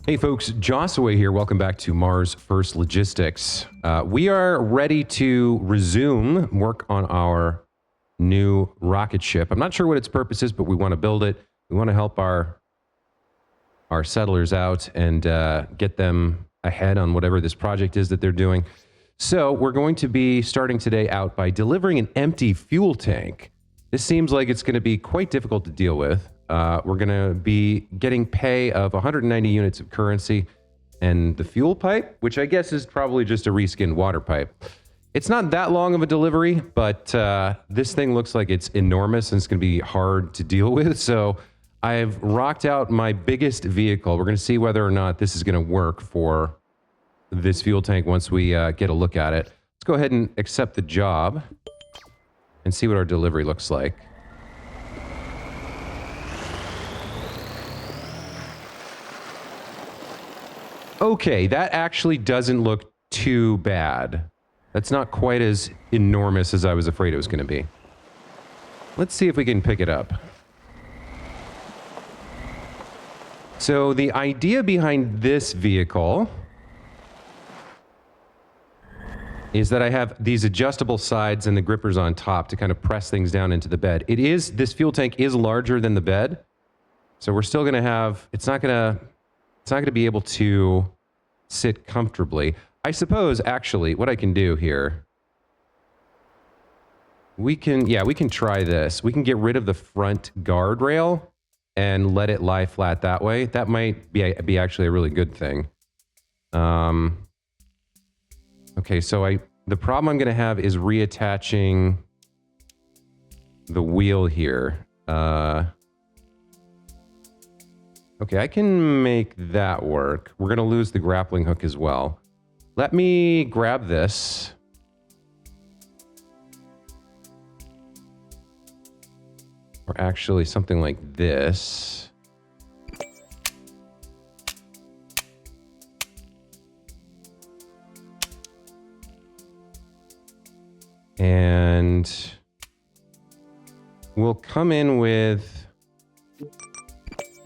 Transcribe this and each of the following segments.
Hey folks, Jossaway here. Welcome back to Mars First Logistics. We are ready to resume work on our new rocket ship. I'm not sure what its purpose is, but we want to build it. We want to help our settlers out and get them ahead on whatever this project is that they're doing. So we're going to be starting today out by delivering an empty fuel tank. This seems like it's going to be quite difficult to deal with. We're going to be getting pay of 190 units of currency and the fuel pipe, which I guess is probably just a reskinned water pipe. It's not that long of a delivery, but this thing looks like it's enormous and it's going to be hard to deal with. So I've rocked out my biggest vehicle. We're going to see whether or not this is going to work for this fuel tank once we get a look at it. Let's go ahead and accept the job and see what our delivery looks like. Okay, that actually doesn't look too bad. That's not quite as enormous as I was afraid it was going to be. Let's see if we can pick it up. So the idea behind this vehicle is that I have these adjustable sides and the grippers on top to kind of press things down into the bed. This fuel tank is larger than the bed. So we're still going to have, it's not going to be able to sit comfortably. I suppose, actually, what I can do here, we can try this. We can get rid of the front guardrail and let it lie flat that way. That might be actually a really good thing. Okay, so the problem I'm going to have is reattaching the wheel here. Okay, I can make that work. We're going to lose the grappling hook as well. Let me grab this. Or actually something like this. And we'll come in with...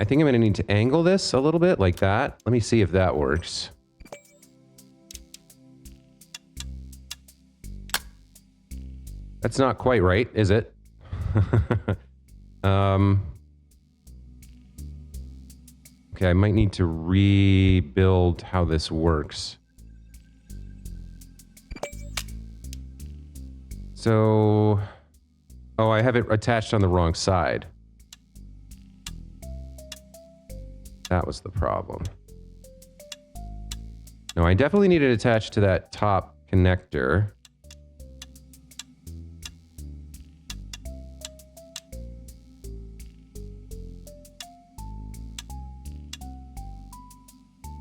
I think I'm going to need to angle this a little bit like that. Let me see if that works. That's not quite right, is it? Okay, I might need to rebuild how this works. So... Oh, I have it attached on the wrong side. That was the problem. No, I definitely need it attached to that top connector.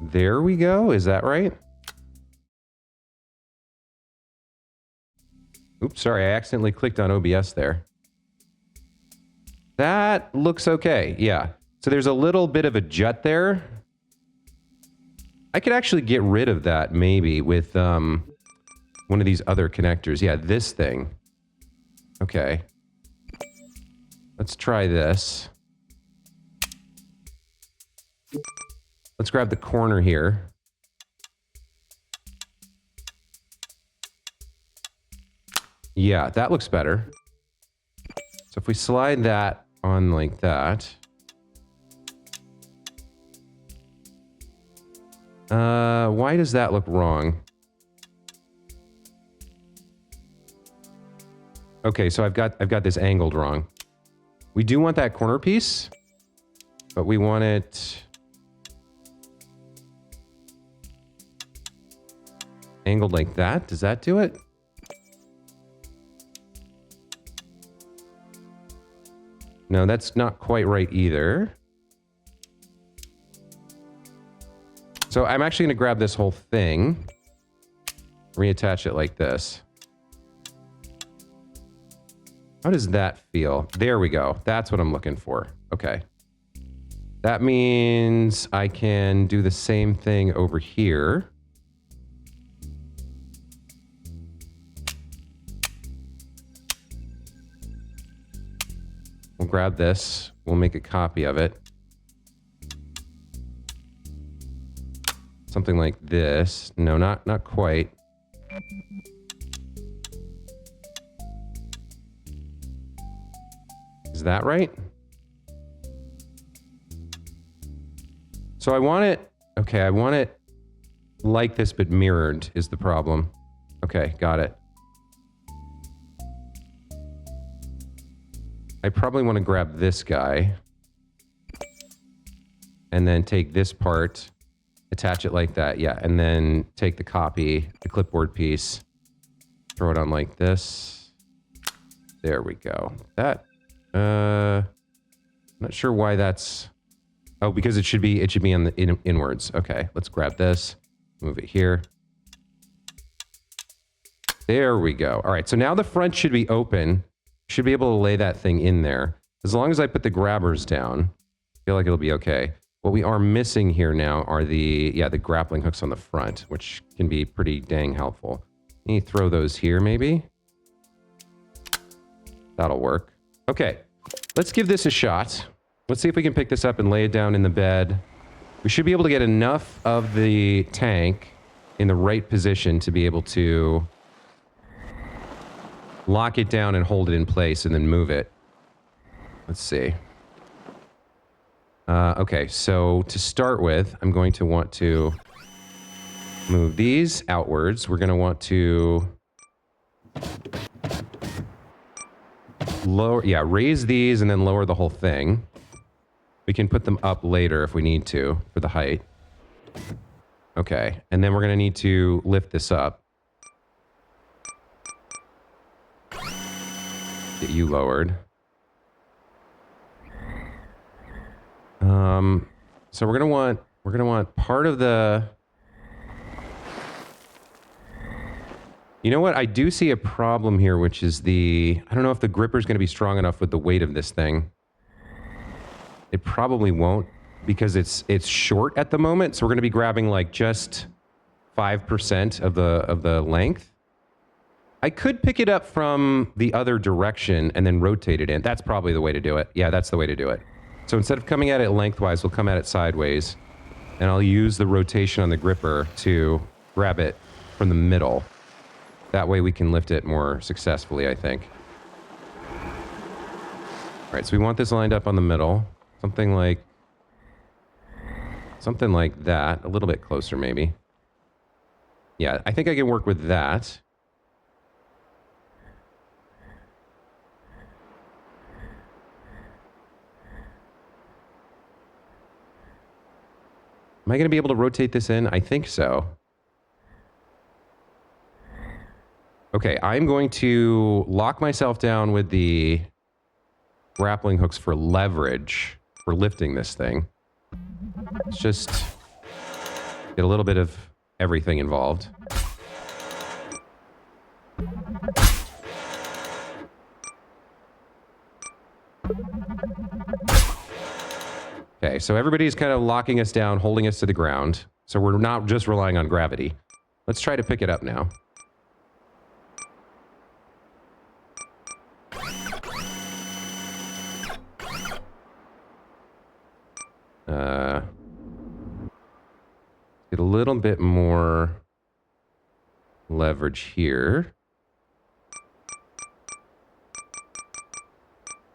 There we go. Is that right? Oops, sorry. I accidentally clicked on OBS there. That looks okay. Yeah. So there's a little bit of a jut there. I could actually get rid of that maybe with one of these other connectors. Yeah, this thing. Okay. Let's try this. Let's grab the corner here. Yeah, that looks better. So if we slide that on like that... why does that look wrong? Okay, so I've got this angled wrong. We do want that corner piece, but we want it angled like that. Does that do it? No, that's not quite right either. So I'm actually going to grab this whole thing, reattach it like this. How does that feel? There we go. That's what I'm looking for. Okay. That means I can do the same thing over here. We'll grab this. We'll make a copy of it. something like this. No, not quite. Is that right? So I want it, okay, I want it like this, but mirrored is the problem. Okay, got it. I probably want to grab this guy and then take this part, attach it like that. Yeah, and then take the copy, the clipboard piece, throw it on like this. There we go. That, not sure why that's, oh, because it should be on the inwards. Okay, let's grab this, move it here. There we go. All right, so now the front should be open. Should be able to lay that thing in there. As long as I put the grabbers down, I feel like it'll be okay. What we are missing here now are the grappling hooks on the front, which can be pretty dang helpful. Let me throw those here, maybe. That'll work. Okay, let's give this a shot. Let's see if we can pick this up and lay it down in the bed. We should be able to get enough of the tank in the right position to be able to lock it down and hold it in place and then move it. Let's see. Okay, so to start with, I'm going to want to move these outwards. We're going to want to raise these and then lower the whole thing. We can put them up later if we need to for the height. Okay, and then we're going to need to lift this up. Get you lowered. So we're gonna want part of the. You know what? I do see a problem here, which is I don't know if the gripper's going to be strong enough with the weight of this thing. It probably won't because it's short at the moment. So we're going to be grabbing like just 5% of the length. I could pick it up from the other direction and then rotate it in. That's probably the way to do it. Yeah, that's the way to do it. So instead of coming at it lengthwise, we'll come at it sideways. And I'll use the rotation on the gripper to grab it from the middle. That way we can lift it more successfully, I think. All right, so we want this lined up on the middle. Something like that. A little bit closer, maybe. Yeah, I think I can work with that. Am I going to be able to rotate this in? I think so. Okay, I'm going to lock myself down with the grappling hooks for leverage for lifting this thing. Let's just get a little bit of everything involved. Okay, so everybody's kind of locking us down, holding us to the ground. So we're not just relying on gravity. Let's try to pick it up now. Get a little bit more leverage here.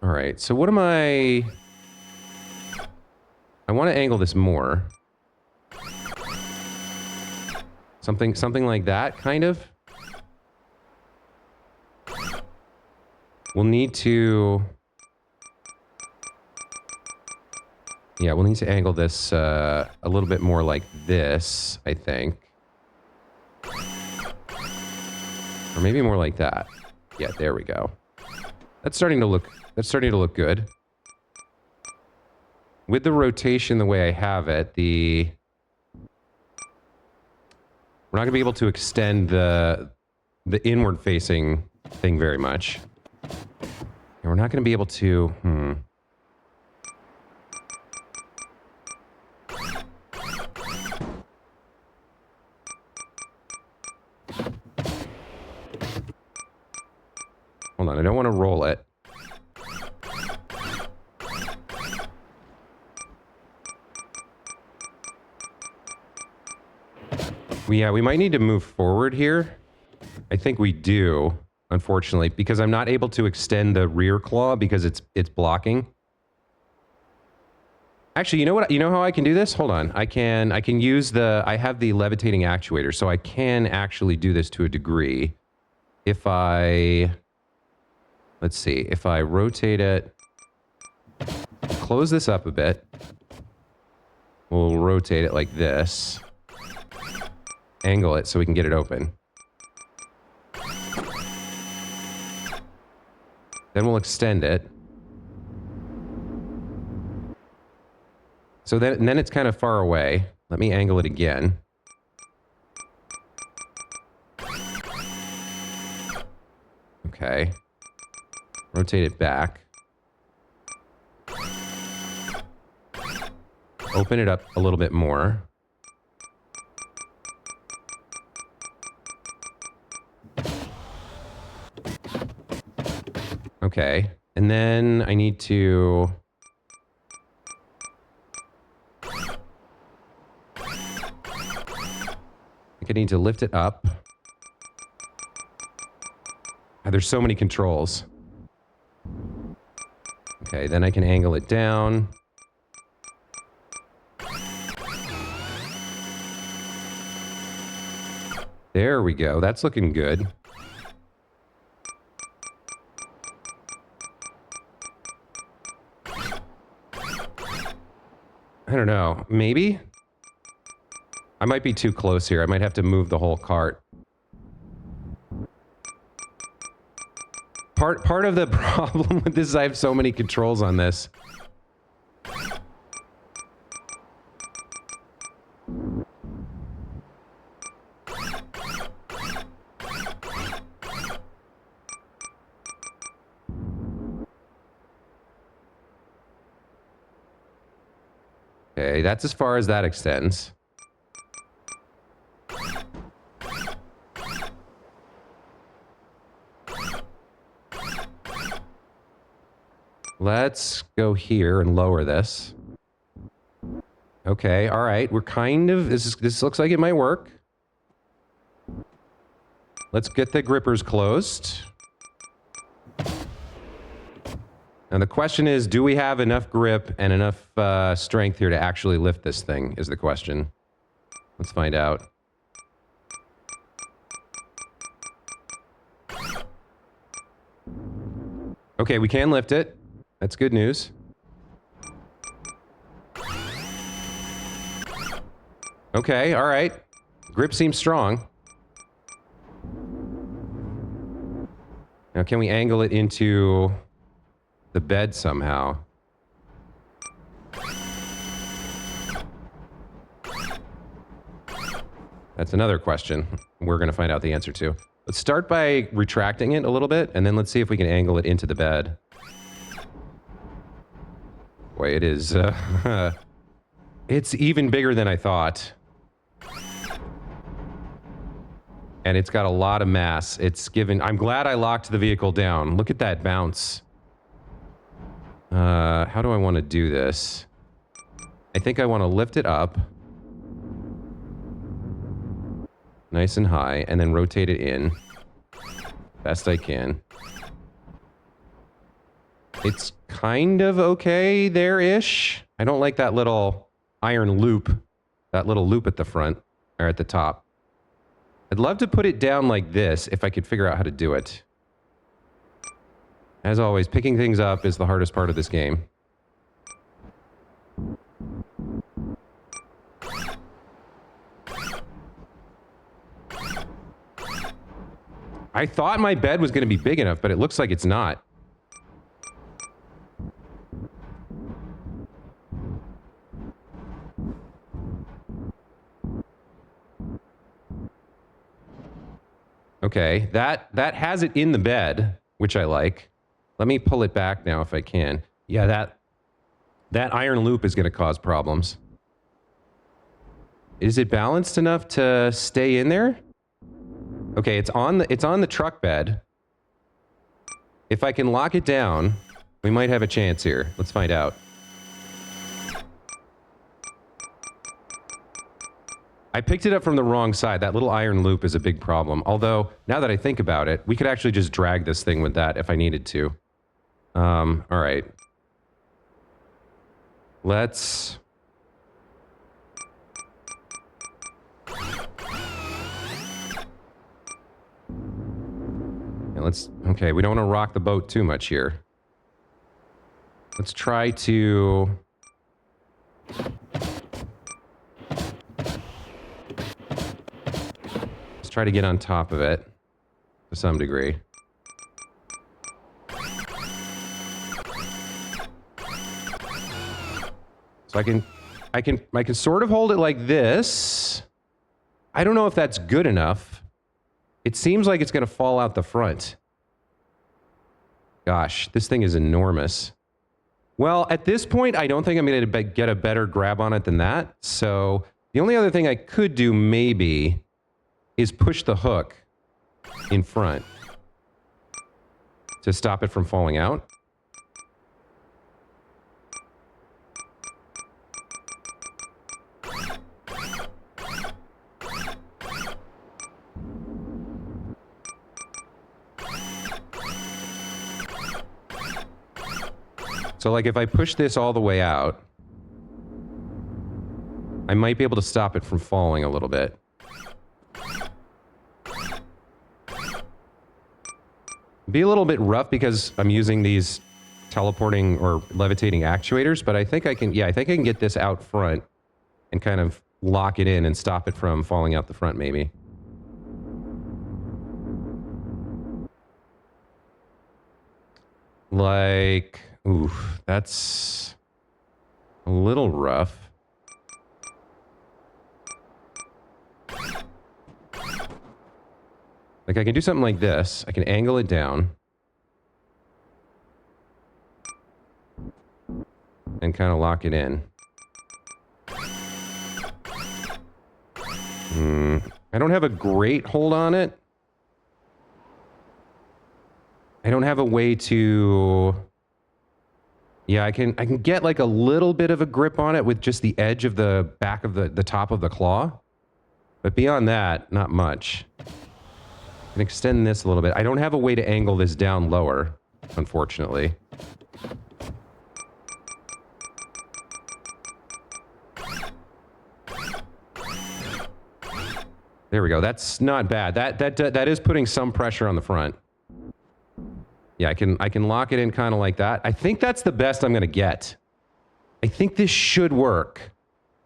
All right, so what am I want to angle this more. Something like that, kind of. We'll need to... Yeah, we'll need to angle this a little bit more like this, I think. Or maybe more like that. Yeah, there we go. That's starting to look good. With the rotation the way I have it, we're not gonna be able to extend the inward facing thing very much. And we're not gonna be able to, Hold on, I don't want to roll it. Yeah, we might need to move forward here. I think we do, unfortunately, because I'm not able to extend the rear claw because it's blocking. Actually, you know what? You know how I can do this? Hold on. I can use I have the levitating actuator, so I can actually do this to a degree. If let's see, if I rotate it, close this up a bit, we'll rotate it like this, angle it so we can get it open. Then we'll extend it. So then it's kind of far away. Let me angle it again. Okay. Rotate it back. Open it up a little bit more. Okay. And then I need to... I need to lift it up. There's so many controls. Okay, then I can angle it down. There we go. That's looking good. I don't know. Maybe? I might be too close here. I might have to move the whole cart. Part of the problem with this is I have so many controls on this. Okay, that's as far as that extends. Let's go here and lower this. Okay, all right. We're kind of... This looks like it might work. Let's get the grippers closed. Now the question is, do we have enough grip and enough strength here to actually lift this thing, is the question. Let's find out. Okay, we can lift it. That's good news. Okay, all right. Grip seems strong. Now, can we angle it into the bed somehow? That's another question we're going to find out the answer to. Let's start by retracting it a little bit, and then let's see if we can angle it into the bed. Boy, it is... it's even bigger than I thought. And it's got a lot of mass. It's given... I'm glad I locked the vehicle down. Look at that bounce. How do I want to do this? I think I want to lift it up. Nice and high, and then rotate it in. Best I can. It's kind of okay there-ish. I don't like that little iron loop. That little loop at the front, or at the top. I'd love to put it down like this if I could figure out how to do it. As always, picking things up is the hardest part of this game. I thought my bed was going to be big enough, but it looks like it's not. Okay, that has it in the bed, which I like. Let me pull it back now if I can. Yeah, that iron loop is going to cause problems. Is it balanced enough to stay in there? Okay, it's on the truck bed. If I can lock it down, we might have a chance here. Let's find out. I picked it up from the wrong side. That little iron loop is a big problem. Although, now that I think about it, we could actually just drag this thing with that if I needed to. All right. Let's... Okay, we don't want to rock the boat too much here. Let's try to... Let's try to get on top of it to some degree. So I can sort of hold it like this. I don't know if that's good enough. It seems like it's going to fall out the front. Gosh, this thing is enormous. Well, at this point, I don't think I'm going to get a better grab on it than that. So the only other thing I could do maybe is push the hook in front to stop it from falling out. So like if I push this all the way out, I might be able to stop it from falling a little bit. Be a little bit rough because I'm using these teleporting or levitating actuators, but I think I can, yeah, I think I can get this out front and kind of lock it in and stop it from falling out the front maybe. Like, oof, that's a little rough. Like I can do something like this. I can angle it down. And kind of lock it in. I don't have a great hold on it. I don't have a way to... Yeah, I can get like a little bit of a grip on it with just the edge of the back of the top of the claw. But beyond that, not much. I can extend this a little bit. I don't have a way to angle this down lower, unfortunately. There we go. That's not bad. That is putting some pressure on the front. Yeah, I can lock it in kind of like that. I think that's the best I'm going to get. I think this should work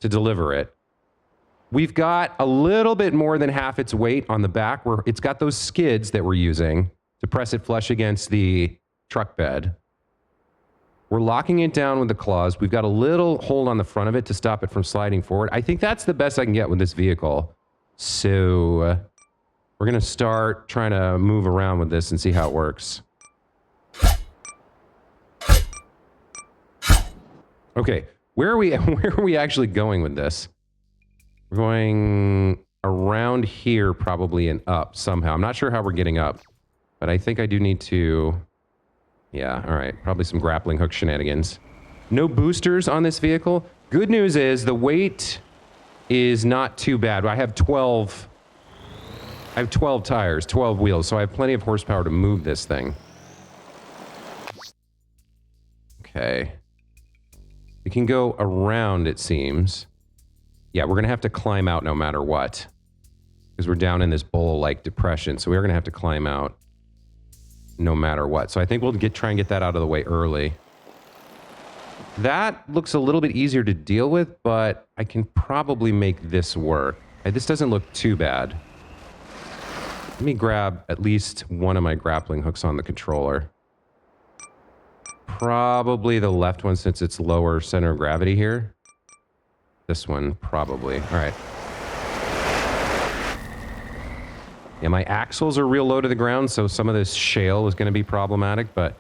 to deliver it. We've got a little bit more than half its weight on the back where it's got those skids that we're using to press it flush against the truck bed. We're locking it down with the claws. We've got a little hold on the front of it to stop it from sliding forward. I think that's the best I can get with this vehicle. So we're going to start trying to move around with this and see how it works. Okay, where are we actually going with this? We're going around here probably and up somehow. I'm not sure how we're getting up, but I think I do need to... Yeah, all right, probably some grappling hook shenanigans. No boosters on this vehicle. Good news is the weight is not too bad. I have 12 tires, 12 wheels, so I have plenty of horsepower to move this thing. Okay. We can go around, it seems. Yeah, we're going to have to climb out no matter what. Because we're down in this bowl-like depression, so we're going to have to climb out no matter what. So I think we'll try and get that out of the way early. That looks a little bit easier to deal with, but I can probably make this work. This doesn't look too bad. Let me grab at least one of my grappling hooks on the controller. Probably the left one since it's lower center of gravity here. This one, probably. All right. Yeah, my axles are real low to the ground, so some of this shale is going to be problematic, but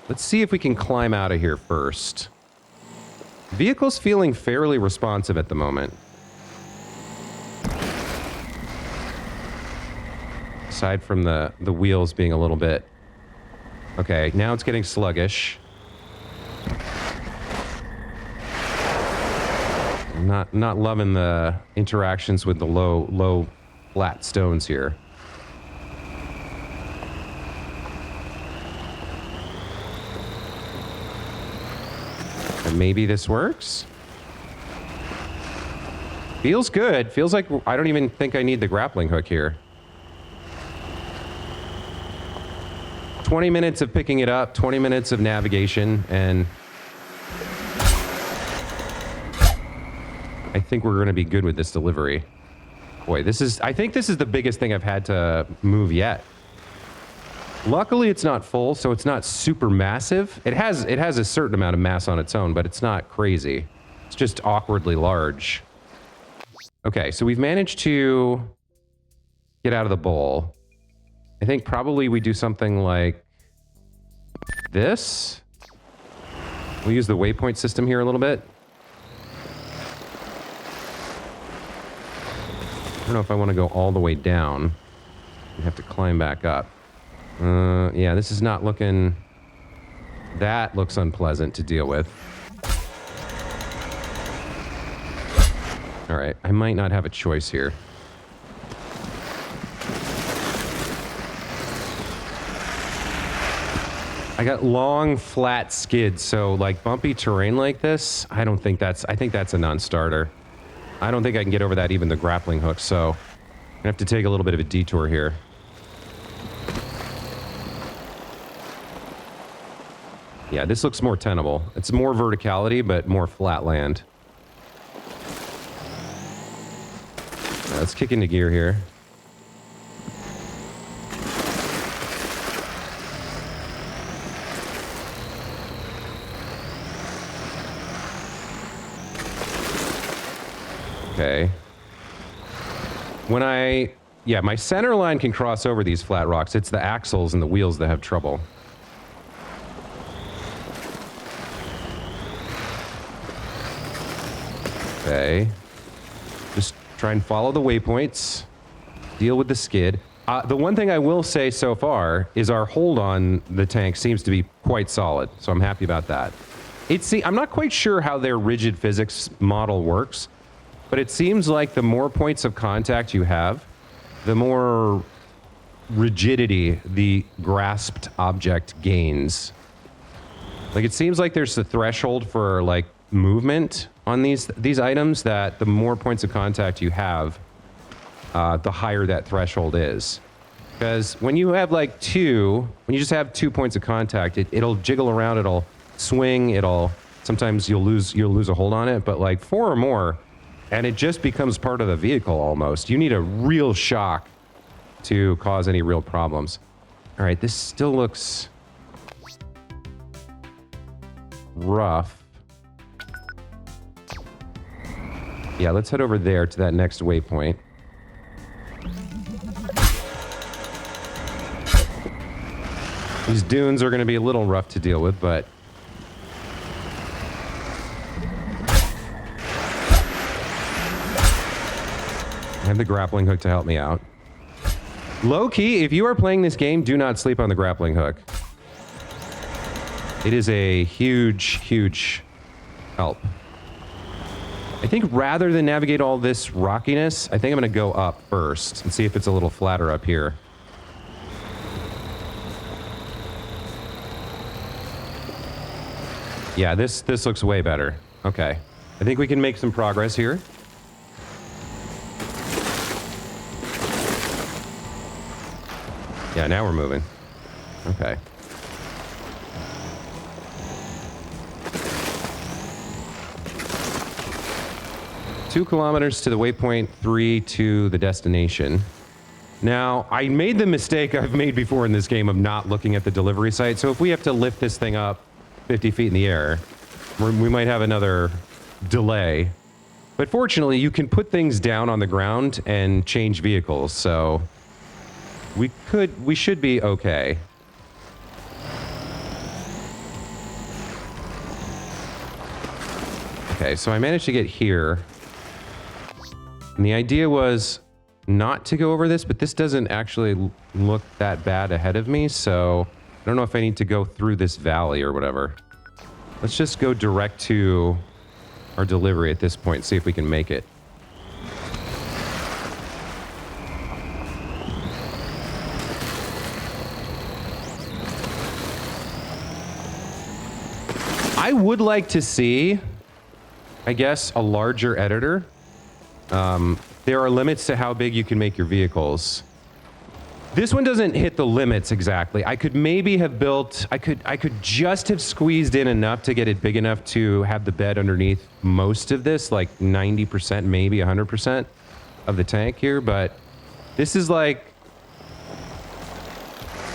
let's see if we can climb out of here first. Vehicle's feeling fairly responsive at the moment. Aside from the wheels being a little bit... Okay, now it's getting sluggish. I'm not loving the interactions with the low flat stones here. And maybe this works. Feels good. Feels like I don't even think I need the grappling hook here. 20 minutes of picking it up, 20 minutes of navigation, and I think we're going to be good with this delivery. Boy, I think this is the biggest thing I've had to move yet. Luckily, it's not full, so it's not super massive. It has a certain amount of mass on its own, but it's not crazy. It's just awkwardly large. Okay, so we've managed to get out of the bowl. I think probably we do something like this. We'll use the waypoint system here a little bit. I don't know if I want to go all the way down. We have to climb back up. Yeah, this is not looking... That looks unpleasant to deal with. All right, I might not have a choice here. I got long, flat skids, so like bumpy terrain like this, I think that's a non-starter. I don't think I can get over that even the grappling hook, so I'm gonna have to take a little bit of a detour here. Yeah, this looks more tenable. It's more verticality, but more flat land. Let's kick into gear here. Okay. Yeah, my center line can cross over these flat rocks. It's the axles and the wheels that have trouble. Okay. Just try and follow the waypoints. Deal with the skid. The one thing I will say so far is our hold on the tank seems to be quite solid, so I'm happy about that. I'm not quite sure how their rigid physics model works, but it seems like the more points of contact you have, the more rigidity the grasped object gains. Like, it seems like there's a threshold for, like, movement on these items that the more points of contact you have, the higher that threshold is. Because when you have, like, when you just have 2 points of contact, it'll jiggle around, it'll swing, sometimes you'll lose a hold on it, but, like, 4 or more, and it just becomes part of the vehicle almost. You need a real shock to cause any real problems. All right, this still looks rough. Yeah, let's head over there to that next waypoint. These dunes are going to be a little rough to deal with, but I have the grappling hook to help me out. Low key, if you are playing this game, do not sleep on the grappling hook. It is a huge, huge help. I think rather than navigate all this rockiness, I think I'm going to go up first and see if it's a little flatter up here. Yeah, this looks way better. Okay. I think we can make some progress here. Yeah, now we're moving. Okay. Two kilometers to the waypoint, 3 to the destination. Now, I made the mistake I've made before in this game of not looking at the delivery site. So if we have to lift this thing up 50 feet in the air, we might have another delay. But fortunately, you can put things down on the ground and change vehicles. So we should be okay. Okay, so I managed to get here. And the idea was not to go over this, but this doesn't actually look that bad ahead of me, so I don't know if I need to go through this valley or whatever. Let's just go direct to our delivery at this point, see if we can make it. I would like to see, I guess, a larger editor. There are limits to how big you can make your vehicles. This one doesn't hit the limits exactly. I could maybe have built, I could just have squeezed in enough to get it big enough to have the bed underneath most of this, like 90%, maybe 100% of the tank here, but this is like,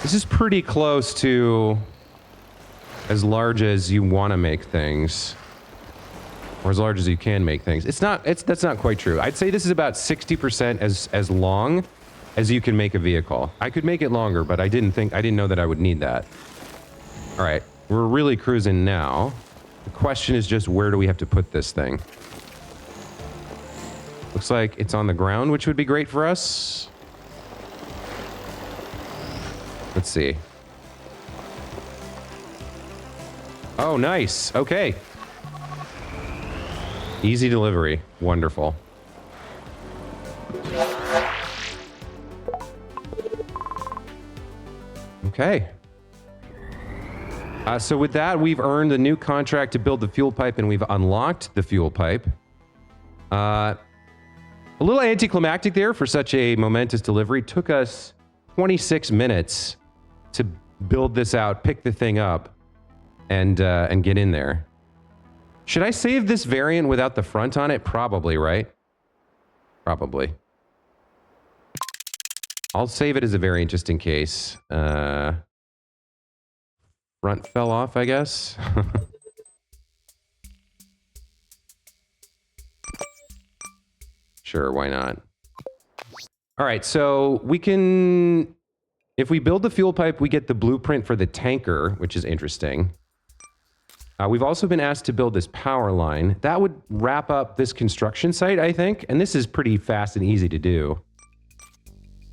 this is pretty close to as large as you want to make things, or as large as you can make things. That's not quite true. I'd say this is about 60% as long as you can make a vehicle. I could make it longer, but I didn't know that I would need that. All right, we're really cruising now. The question is just, where do we have to put this thing? Looks like it's on the ground, which would be great for us. Let's see. Oh, nice. Okay. Easy delivery. Wonderful. Okay. So with that, we've earned a new contract to build the fuel pipe, and we've unlocked the fuel pipe. A little anticlimactic there for such a momentous delivery. Took us 26 minutes to build this out, pick the thing up, and get in there. Should I save this variant without the front on it? Probably, right? Probably. I'll save it as a variant just in case. Front fell off, I guess. Sure, why not? All right, so we can... If we build the fuel pipe, we get the blueprint for the tanker, which is interesting. We've also been asked to build this power line. That would wrap up this construction site, I think. And this is pretty fast and easy to do.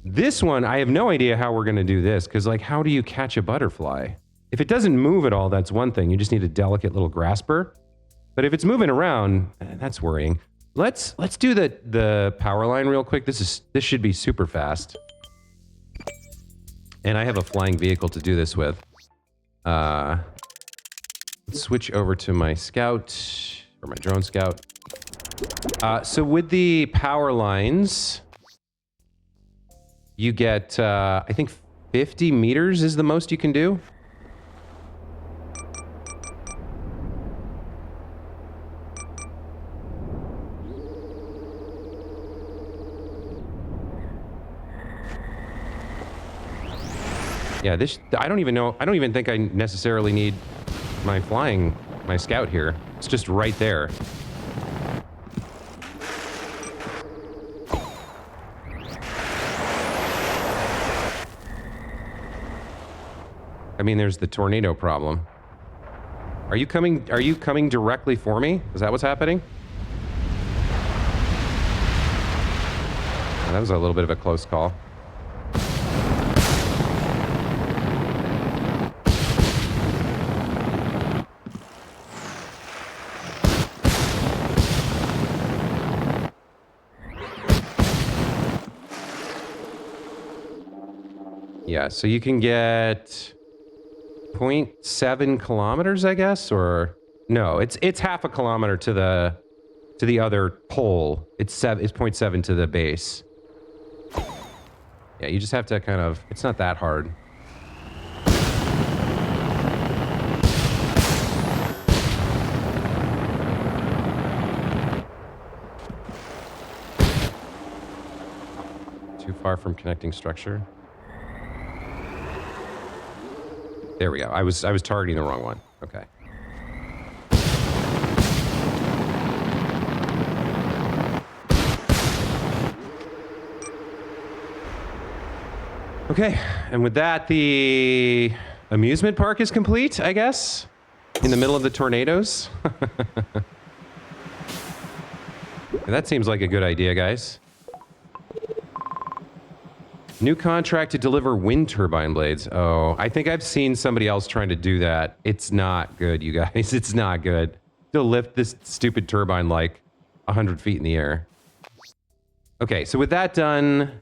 This one, I have no idea how we're going to do this. Because, like, how do you catch a butterfly? If it doesn't move at all, that's one thing. You just need a delicate little grasper. But if it's moving around, that's worrying. Let's do the power line real quick. This should be super fast. And I have a flying vehicle to do this with. Let's switch over to my scout, or my drone scout. So with the power lines, you get, I think 50 meters is the most you can do. Yeah, I don't even think I necessarily need my scout here. It's just right there. I mean, there's the tornado problem. Are you coming directly for me? Is that what's happening? Oh, that was a little bit of a close call. Yeah, so you can get 0.7 kilometers, I guess, or no, it's half a kilometer to the other pole. It's 0.7 to the base. Yeah, you just have to kind of, it's not that hard. Too far from connecting structure. There we go. I was targeting the wrong one. Okay. Okay, and with that, the amusement park is complete, I guess, in the middle of the tornadoes. That seems like a good idea, guys. New contract to deliver wind turbine blades. Oh, I think I've seen somebody else trying to do that. It's not good, you guys. It's not good. to lift this stupid turbine like 100 feet in the air. Okay, so with that done,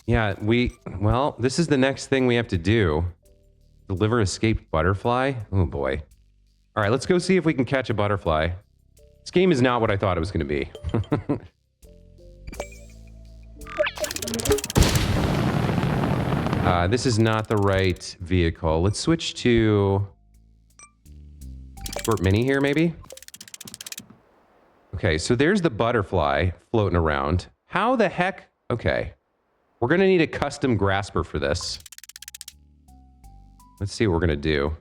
yeah, well, this is the next thing we have to do. Deliver escaped butterfly? Oh boy. All right, let's go see if we can catch a butterfly. This game is not what I thought it was going to be. This is not the right vehicle. Let's switch to Sport Mini here, maybe? Okay, so there's the butterfly floating around. How the heck? Okay. We're going to need a custom grasper for this. Let's see what we're going to do.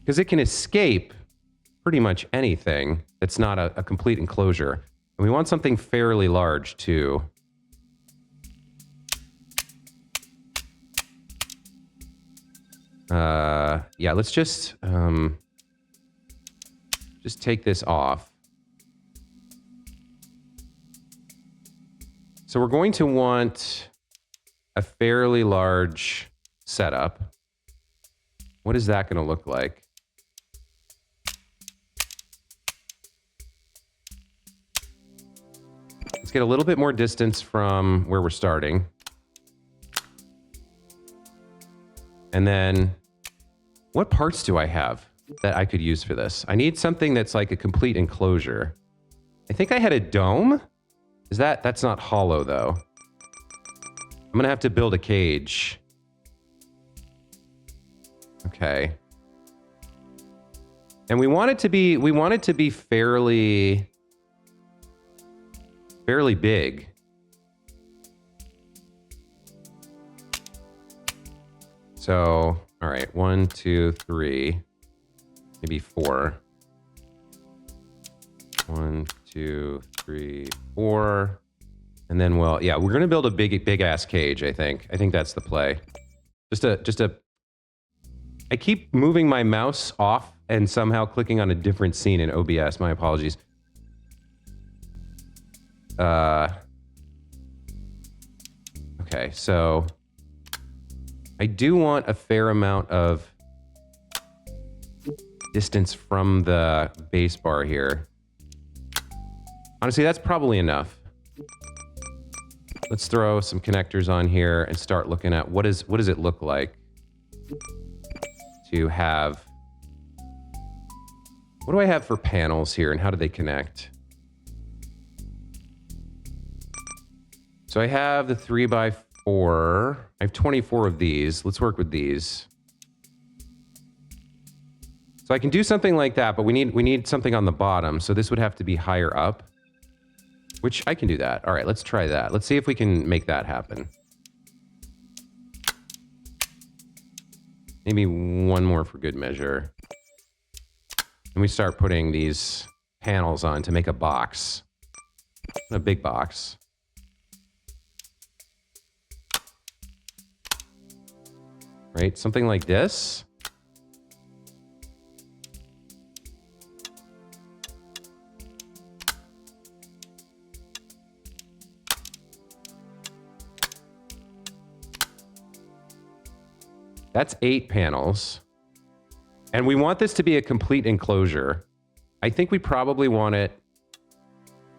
Because it can escape pretty much anything that's not a complete enclosure. And we want something fairly large, too. Yeah, let's just take this off. So we're going to want a fairly large setup. What is that going to look like? Let's get a little bit more distance from where we're starting. And then, what parts do I have that I could use for this? I need something that's like a complete enclosure. I think I had a dome. That's not hollow though. I'm gonna have to build a cage. Okay. And we want it to be fairly big. So, all right, 1, 2, 3, maybe 4. 1, 2, 3, 4. And then, well, yeah, we're gonna build a big ass cage, I think. I think that's the play. I keep moving my mouse off and somehow clicking on a different scene in OBS. My apologies. Okay, so I do want a fair amount of distance from the base bar here. Honestly, that's probably enough. Let's throw some connectors on here and start looking at what does it look like to have... What do I have for panels here and how do they connect? So I have the 3x4. I have 24 of these. Let's work with these. So I can do something like that, but we need something on the bottom. So this would have to be higher up, which I can do that. All right, let's try that. Let's see if we can make that happen. Maybe one more for good measure. And we start putting these panels on to make a box. A big box. Right, something like this. That's 8 panels. And we want this to be a complete enclosure. I think we probably want it...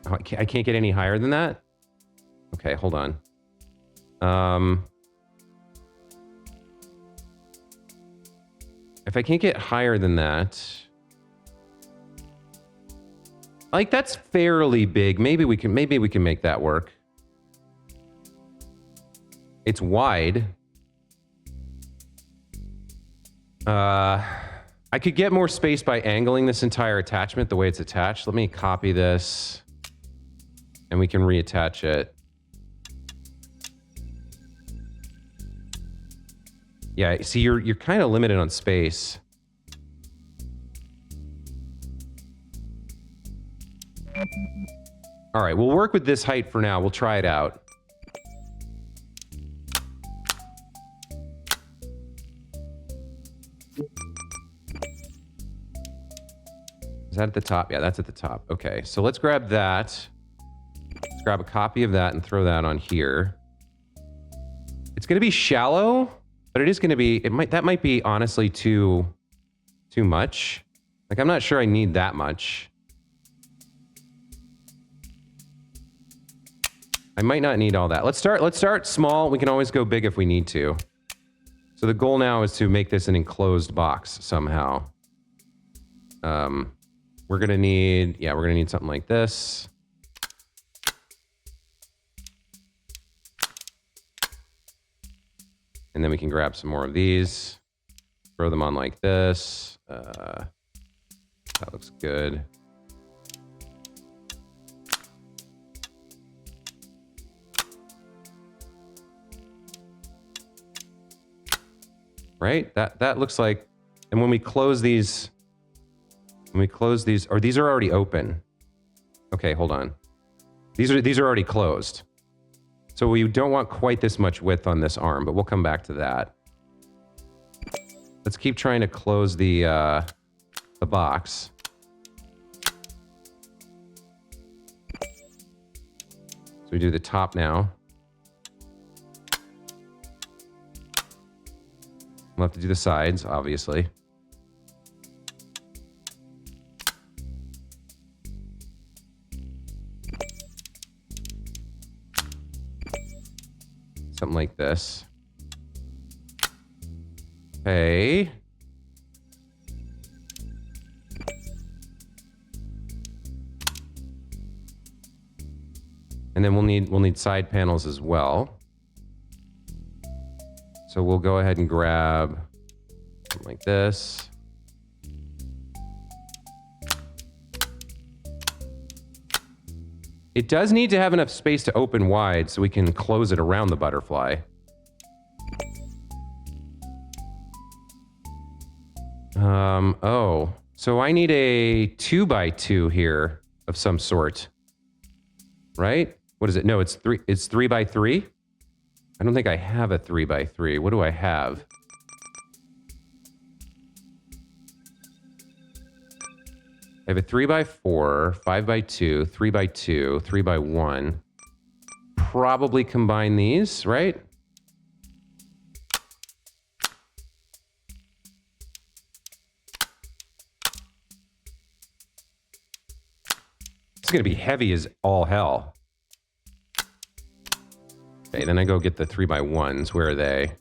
Oh, I can't get any higher than that? Okay, hold on. If I can't get higher than that... Like, that's fairly big. Maybe we can make that work. It's wide. I could get more space by angling this entire attachment the way it's attached. Let me copy this and we can reattach it. Yeah, see, you're kind of limited on space. All right, we'll work with this height for now. We'll try it out. Is that at the top? Yeah, that's at the top. Okay, so let's grab that. Let's grab a copy of that and throw that on here. It's going to be shallow. But it is going to be, that might be honestly too much. Like, I'm not sure I need that much. I might not need all that. Let's start small. We can always go big if we need to. So the goal now is to make this an enclosed box somehow. We're gonna need something like this. And then we can grab some more of these, throw them on like this. That looks good. Right? That looks like, and when we close these, or these are already open. Okay, hold on. These are already closed. So we don't want quite this much width on this arm, but we'll come back to that. Let's keep trying to close the box. So we do the top now. We'll have to do the sides, obviously. Something like this. Okay. And then we'll need side panels as well. So we'll go ahead and grab something like this. It does need to have enough space to open wide so we can close it around the butterfly. Oh, so I need a 2x2 here of some sort, right? What is it? No, it's 3x3. I don't think I have a 3x3. What do I have? I have a 3x4, 5x2, 3x2, 3x1. Probably combine these, right? It's going to be heavy as all hell. Okay, then I go get the 3x1s. Where are they?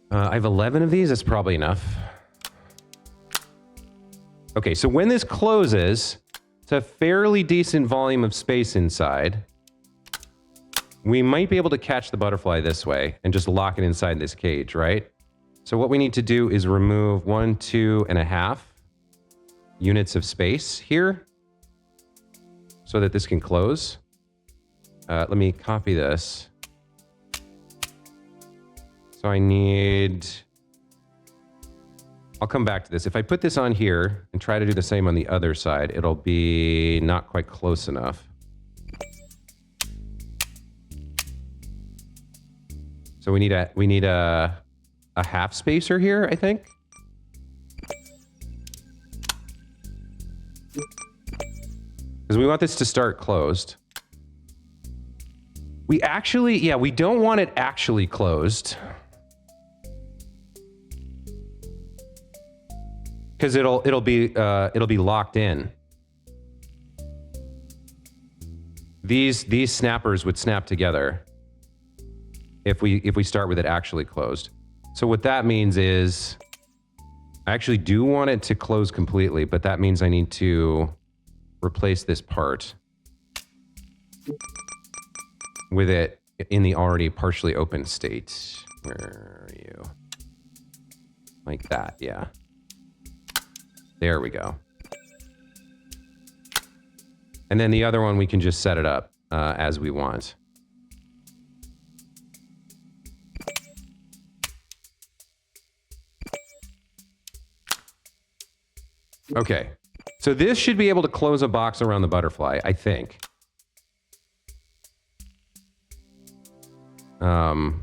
I have 11 of these. That's probably enough. Okay, so when this closes, it's a fairly decent volume of space inside. We might be able to catch the butterfly this way and just lock it inside this cage, right? So what we need to do is remove 1, 2.5 units of space here so that this can close. Let me copy this. So I need, I'll come back to this. If I put this on here and try to do the same on the other side, it'll be not quite close enough. So we need a half spacer here, I think. Because we want this to start closed. We actually, yeah, we don't want it actually closed. Because it'll be locked in. These snappers would snap together if we start with it actually closed. So what that means is I actually do want it to close completely, but that means I need to replace this part with it in the already partially open state. Where are you? Like that, yeah. There we go. And then the other one, we can just set it up as we want. Okay, so this should be able to close a box around the butterfly, I think. Want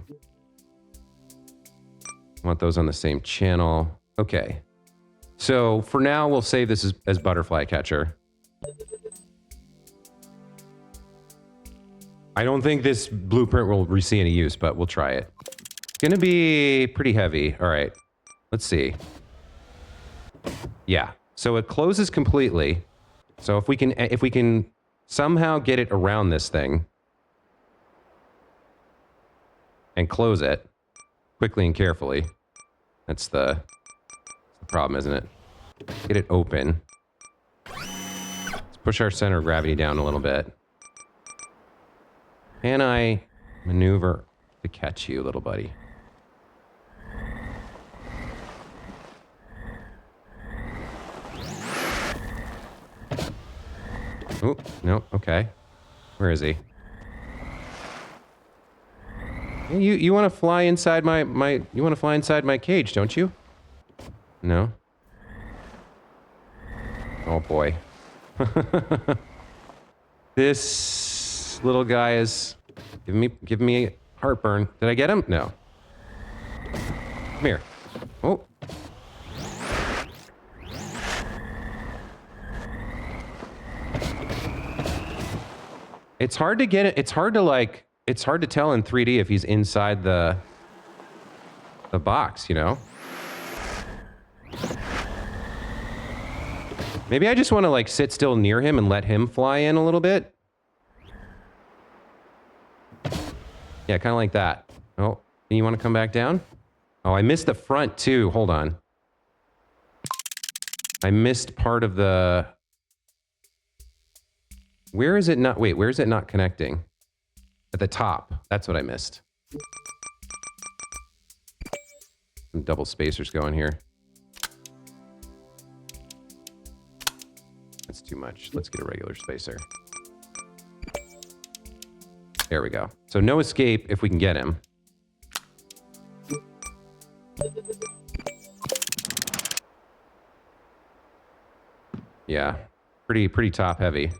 those on the same channel. Okay. So for now, we'll save this as butterfly catcher. I don't think this blueprint will see any use, but we'll try it. It's gonna be pretty heavy. All right, let's see. Yeah, so it closes completely. So if we can somehow get it around this thing and close it quickly and carefully, that's the problem, isn't it? Get it open. Let's push our center of gravity down a little bit. Can I maneuver to catch you, little buddy? Oh, no, okay. Where is he? You want to fly inside my you want to fly inside my cage, don't you? No. Oh boy. This little guy is giving me heartburn. Did I get him? No. Come here. Oh. It's hard to get it. It's hard to tell in 3D if he's inside the box, you know? Maybe I just want to like sit still near him and let him fly in a little bit. Yeah, kind of like that. Oh, you want to come back down? Oh, I missed the front too. Hold on. I missed part of the... Where is it not... Wait, where is it not connecting? At the top. That's what I missed. Some double spacers going here. That's too much. Let's get a regular spacer. There we go. So no escape if we can get him. Yeah, pretty top heavy.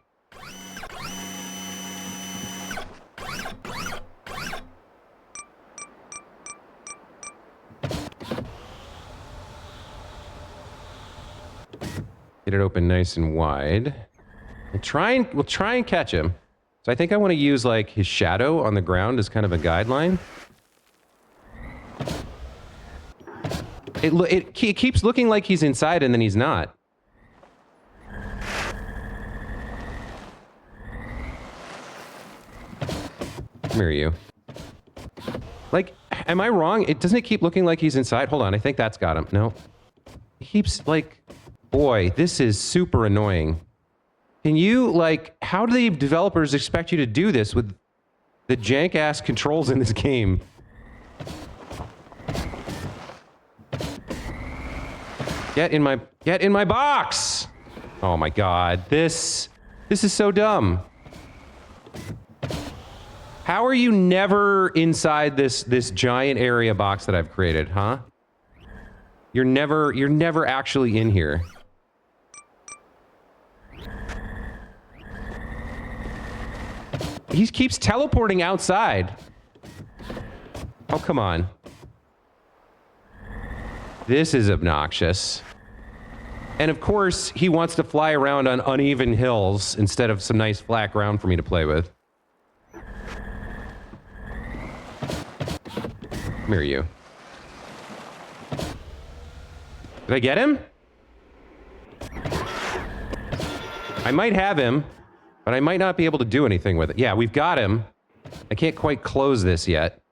Get it open nice and wide. We'll try and catch him. So I think I want to use like his shadow on the ground as kind of a guideline. It keeps looking like he's inside and then he's not. Come here, you. Like, am I wrong? Doesn't it keep looking like he's inside? Hold on, I think that's got him. No. He keeps like... Boy, this is super annoying. Can you, like, how do the developers expect you to do this with the jank-ass controls in this game? Get in my box! Oh my god, this is so dumb. How are you never inside this giant area box that I've created, huh? You're never actually in here. He keeps teleporting outside. Oh, come on. This is obnoxious. And of course, he wants to fly around on uneven hills instead of some nice flat ground for me to play with. Come here, you. Did I get him? I might have him, but I might not be able to do anything with it. Yeah, we've got him. I can't quite close this yet.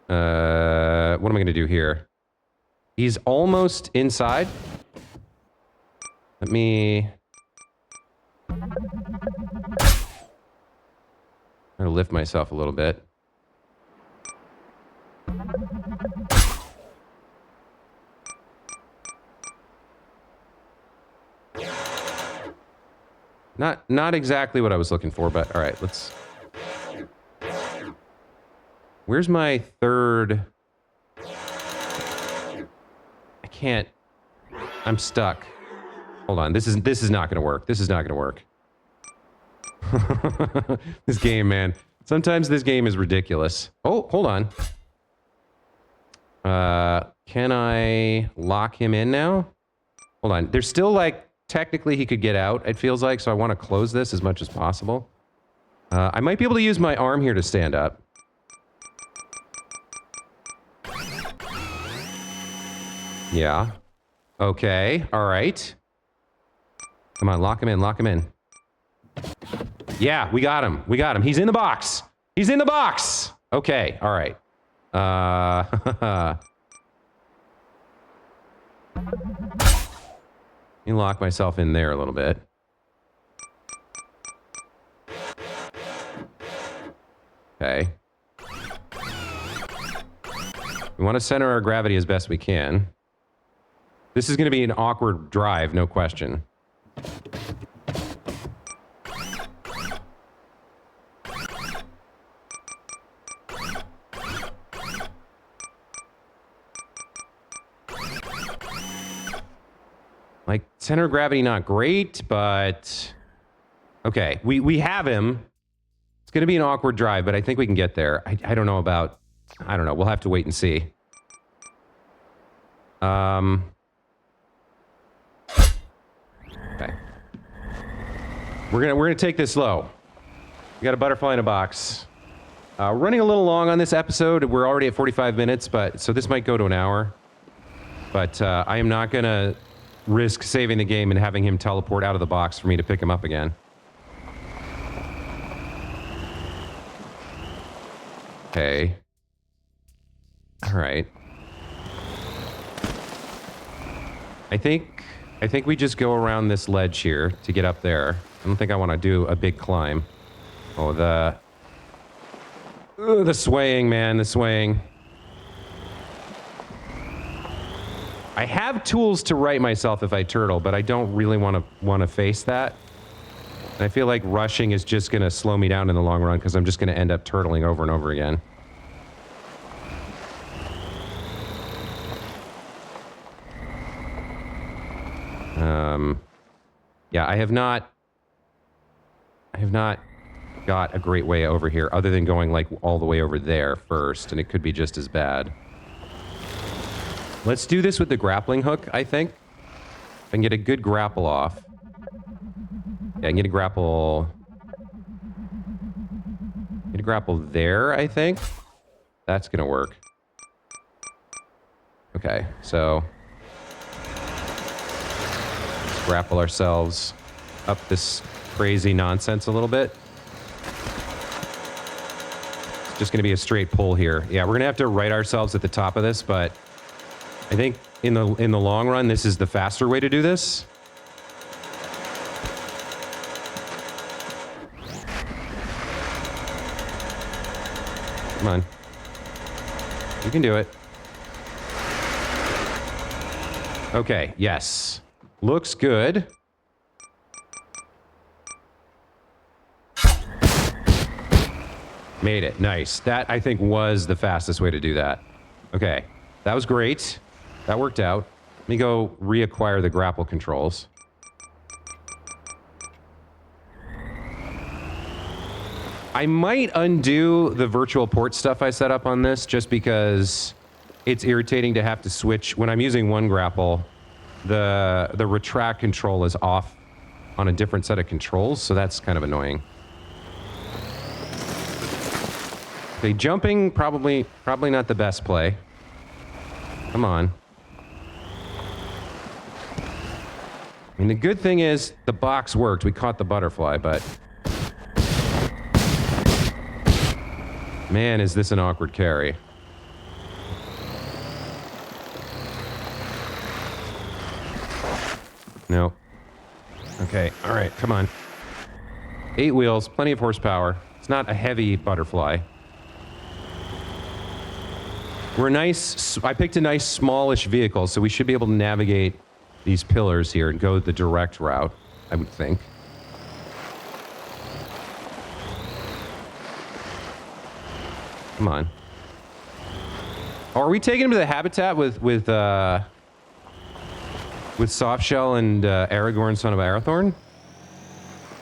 What am I going to do here? He's almost inside. Let me... I'm going to lift myself a little bit. Not exactly what I was looking for, but all right, let's... Where's my third... I can't... I'm stuck. Hold on, this is not gonna work. This is not gonna work. This game, man. Sometimes this game is ridiculous. Oh, hold on. Can I lock him in now? Hold on. There's still like... Technically, he could get out, it feels like, so I want to close this as much as possible. I might be able to use my arm here to stand up. Yeah. Okay. All right. Come on, lock him in, lock him in. Yeah, we got him. We got him. He's in the box. He's in the box. Okay. All right. Let me lock myself in there a little bit. Okay. We want to center our gravity as best we can. This is going to be an awkward drive, no question. Like, center of gravity, not great, but... Okay, we have him. It's going to be an awkward drive, but I think we can get there. I don't know about... I don't know. We'll have to wait and see. Okay. We're gonna take this slow. We got a butterfly in a box. Running a little long on this episode. We're already at 45 minutes, but so this might go to an hour. But I am not gonna risk saving the game and having him teleport out of the box for me to pick him up again. Okay. All right. I think we just go around this ledge here to get up there. I don't think I want to do a big climb. Oh, the swaying, man, the swaying. I have tools to right myself if I turtle, but I don't really want to face that. And I feel like rushing is just going to slow me down in the long run because I'm just going to end up turtling over and over again. Yeah, I have not got a great way over here other than going like all the way over there first, and it could be just as bad. Let's do this with the grappling hook, I think. If I can get a good grapple off. Yeah, I can get a grapple... Get a grapple there, I think. That's gonna work. Okay, so... Let's grapple ourselves up this crazy nonsense a little bit. It's just gonna be a straight pull here. Yeah, we're gonna have to right ourselves at the top of this, but... I think in the long run, this is the faster way to do this. Come on. You can do it. Okay, yes. Looks good. Made it. Nice. That, I think, was the fastest way to do that. Okay. That was great. That worked out. Let me go reacquire the grapple controls. I might undo the virtual port stuff I set up on this just because it's irritating to have to switch. When I'm using one grapple, the retract control is off on a different set of controls, so that's kind of annoying. Okay, jumping, probably not the best play. Come on. I mean, the good thing is the box worked. We caught the butterfly, but... Man, is this an awkward carry. No. Okay, all right, come on. 8 wheels, plenty of horsepower. It's not a heavy butterfly. We're nice... I picked a nice, smallish vehicle, so we should be able to navigate these pillars here and go the direct route, I would think. Come on. Oh, are we taking him to the habitat with Softshell and Aragorn, son of Arathorn?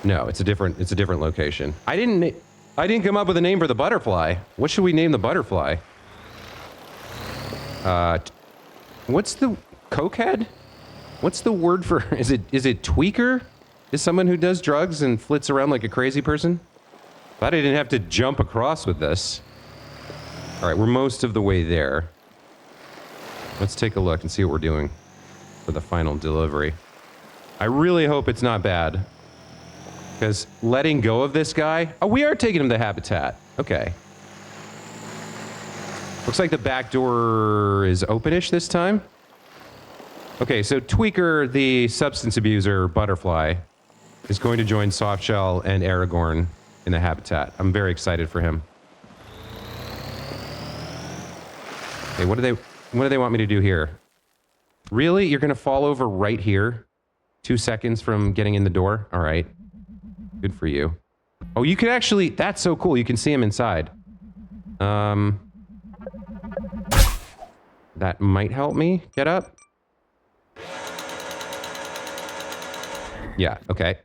No, it's a different location. I didn't come up with a name for the butterfly. What should we name the butterfly? What's the cokehead? What's the word for... Is it tweaker? Is someone who does drugs and flits around like a crazy person? Glad I didn't have to jump across with this. All right, we're most of the way there. Let's take a look and see what we're doing for the final delivery. I really hope it's not bad. Because letting go of this guy... Oh, we are taking him to habitat. Okay. Looks like the back door is openish this time. Okay, so Tweaker, the substance abuser butterfly, is going to join Softshell and Aragorn in the habitat. I'm very excited for him. Okay, what do they want me to do here? Really? You're going to fall over right here? 2 seconds from getting in the door? All right. Good for you. Oh, you can actually... That's so cool. You can see him inside. That might help me get up. Yeah, okay.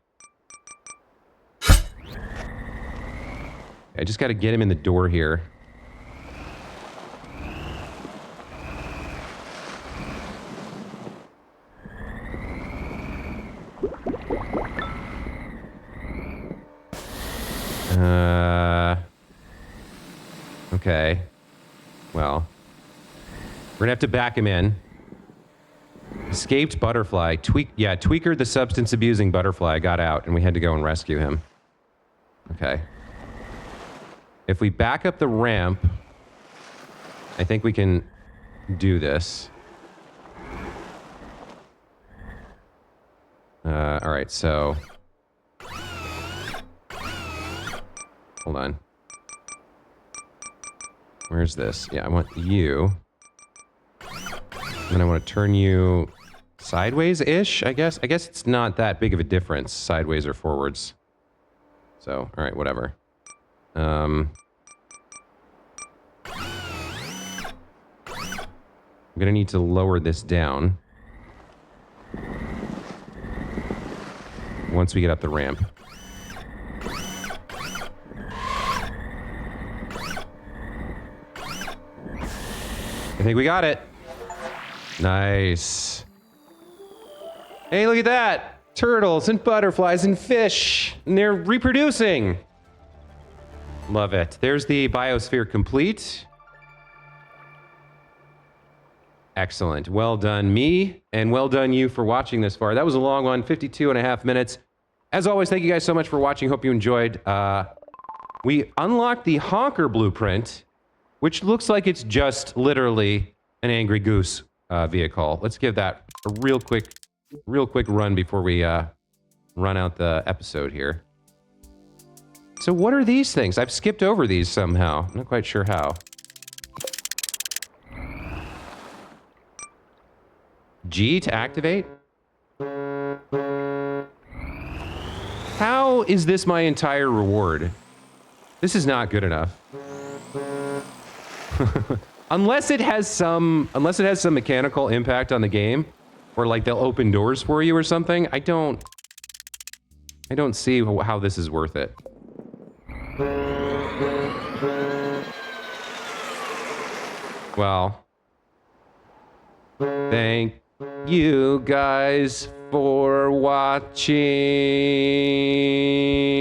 I just got to get him in the door here. Okay. Well, we're gonna have to back him in. Escaped butterfly. Tweaker, the substance abusing butterfly, got out, and we had to go and rescue him. Okay. If we back up the ramp, I think we can do this. All right, so... Hold on. Where's this? Yeah, I want you. And I want to turn you sideways-ish, I guess. I guess it's not that big of a difference, sideways or forwards. So, all right, whatever. I'm going to need to lower this down once we get up the ramp. I think we got it. Nice. Hey, look at that. Turtles and butterflies and fish. And they're reproducing. Love it. There's the biosphere complete. Excellent. Well done, me, and well done, you, for watching this far. That was a long one, 52.5 minutes. As always, thank you guys so much for watching. Hope you enjoyed. We unlocked the Honker blueprint, which looks like it's just literally an Angry Goose vehicle. Let's give that a real quick run before we run out the episode here. So what are these things? I've skipped over these somehow. I'm not quite sure how. G to activate? How is this my entire reward? This is not good enough. Unless it has some mechanical impact on the game, or like they'll open doors for you or something. I don't see how this is worth it. Well, thank you guys for watching.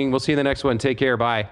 We'll see you in the next one. Take care. Bye.